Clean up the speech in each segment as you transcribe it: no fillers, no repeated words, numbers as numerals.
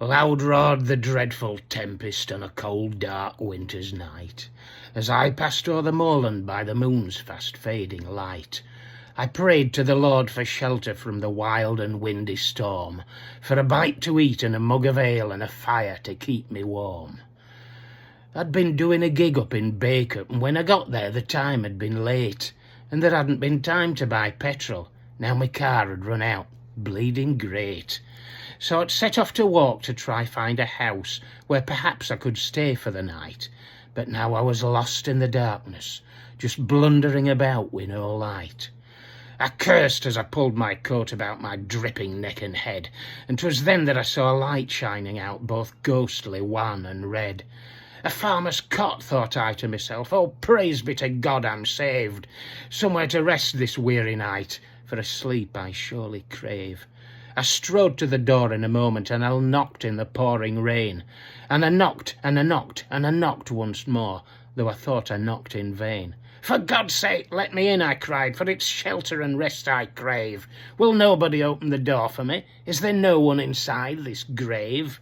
Loud roared the dreadful tempest on a cold, dark winter's night. As I passed o'er the moorland by the moon's fast fading light, I prayed to the Lord for shelter from the wild and windy storm, for a bite to eat and a mug of ale and a fire to keep me warm. I'd been doing a gig up in Bacup, and when I got there the time had been late, and there hadn't been time to buy petrol. Now my car had run out, bleeding great. So I'd set off to walk to try find a house where perhaps I could stay for the night. But now I was lost in the darkness, just blundering about with no light. I cursed as I pulled my coat about my dripping neck and head, and 'twas then that I saw a light shining out, both ghostly, wan and red. A farmer's cot, thought I to myself. Oh, praise be to God I'm saved. Somewhere to rest this weary night, for a sleep I surely crave. I strode to the door in a moment, and I knocked in the pouring rain. And I knocked, and I knocked, and I knocked once more, though I thought I knocked in vain. For God's sake, let me in, I cried, for it's shelter and rest I crave. Will nobody open the door for me? Is there no one inside this grave?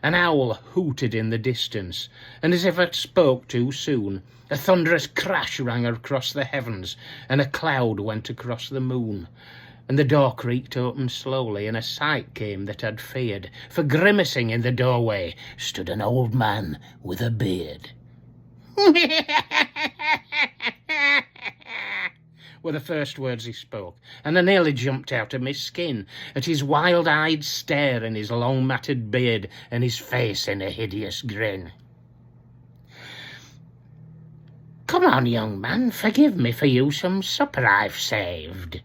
An owl hooted in the distance, and as if I spoke too soon, a thunderous crash rang across the heavens, and a cloud went across the moon. And the door creaked open slowly, and a sight came that I'd feared, for grimacing in the doorway stood an old man with a beard. Were the first words he spoke, and I nearly jumped out of my skin at his wild-eyed stare and his long matted beard and his face in a hideous grin. "Come on, young man, forgive me for you some supper I've saved.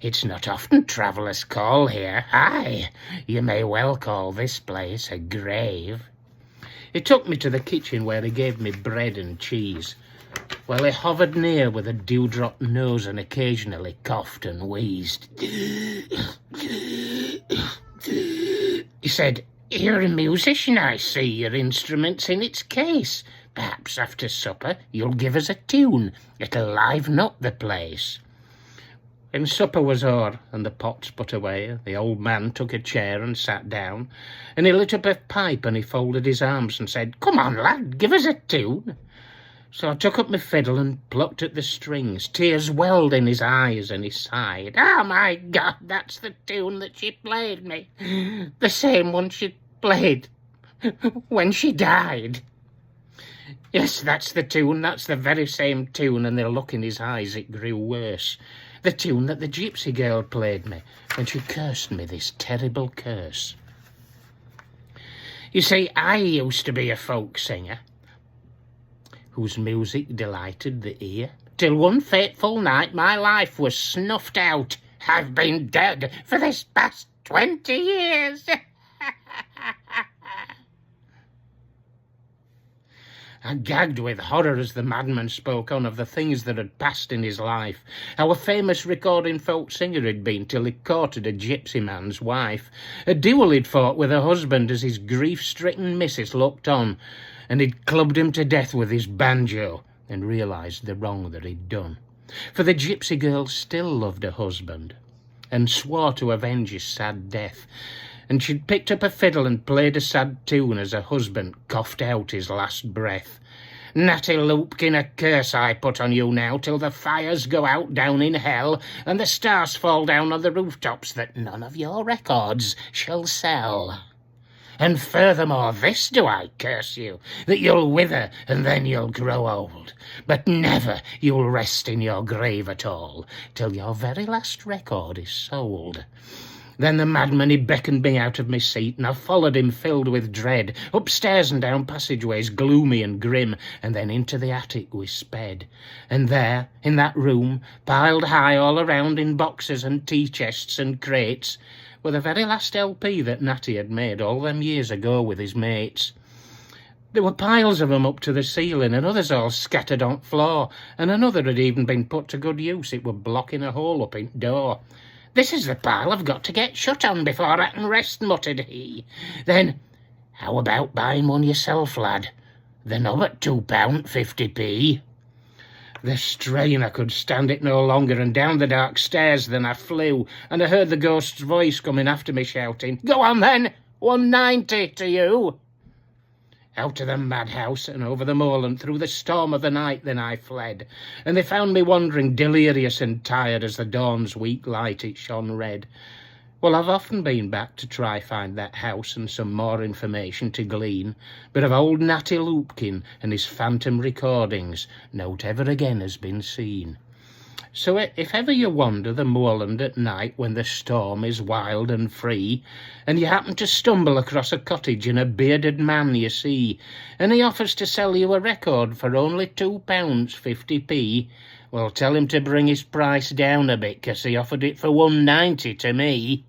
It's not often travellers call here. Aye, you may well call this place a grave." He took me to the kitchen where he gave me bread and cheese, while he hovered near with a dewdrop nose and occasionally coughed and wheezed. He said, "You're a musician, I see. Your instrument's in its case. Perhaps after supper you'll give us a tune. It'll liven up the place." When supper was o'er and the pots put away, the old man took a chair and sat down, and he lit up a pipe and he folded his arms and said, "Come on, lad, give us a tune." So I took up my fiddle and plucked at the strings. Tears welled in his eyes and he sighed. "Oh, my God, that's the tune that she played me. The same one she played when she died." Yes, that's the tune, that's the very same tune, and the look in his eyes, it grew worse. The tune that the gypsy girl played me when she cursed me this terrible curse. You see, I used to be a folk singer, whose music delighted the ear, till one fateful night my life was snuffed out. I've been dead for this past 20 years. I gagged with horror as the madman spoke on of the things that had passed in his life, how a famous recording folk singer had been till he courted a gypsy man's wife, a duel he'd fought with her husband as his grief-stricken missus looked on, and he'd clubbed him to death with his banjo, and realised the wrong that he'd done. For the gypsy girl still loved her husband, and swore to avenge his sad death, and she'd picked up a fiddle and played a sad tune as her husband coughed out his last breath. "Natty Loopkin, a curse I put on you now, till the fires go out down in hell, and the stars fall down on the rooftops, that none of your records shall sell. And furthermore, this do I curse you, that you'll wither and then you'll grow old, but never you'll rest in your grave at all, till your very last record is sold." Then the madman, he beckoned me out of my seat, and I followed him filled with dread, upstairs and down passageways gloomy and grim, and then into the attic we sped. And there, in that room, piled high all around in boxes and tea-chests and crates, were the very last LP that Natty had made all them years ago with his mates. There were piles of 'em up to the ceiling, and others all scattered on floor, and another had even been put to good use. It were blocking a hole up in door. "This is the pile I've got to get shut on before I can rest," muttered he. "Then, how about buying one yourself, lad? They're not at £2.50p. The strain, I could stand it no longer, and down the dark stairs then I flew, and I heard the ghost's voice coming after me shouting, "Go on then, 190 to you. Out of the madhouse and over the moorland through the storm of the night then I fled, and they found me wandering delirious and tired as the dawn's weak light it shone red. Well, I've often been back to try find that house and some more information to glean, but of old Natty Loopkin and his phantom recordings, nought ever again has been seen. So if ever you wander the moorland at night when the storm is wild and free, and you happen to stumble across a cottage and a bearded man you see, and he offers to sell you a record for only £2.50p, well, tell him to bring his price down a bit, 'cause he offered it for 190 to me.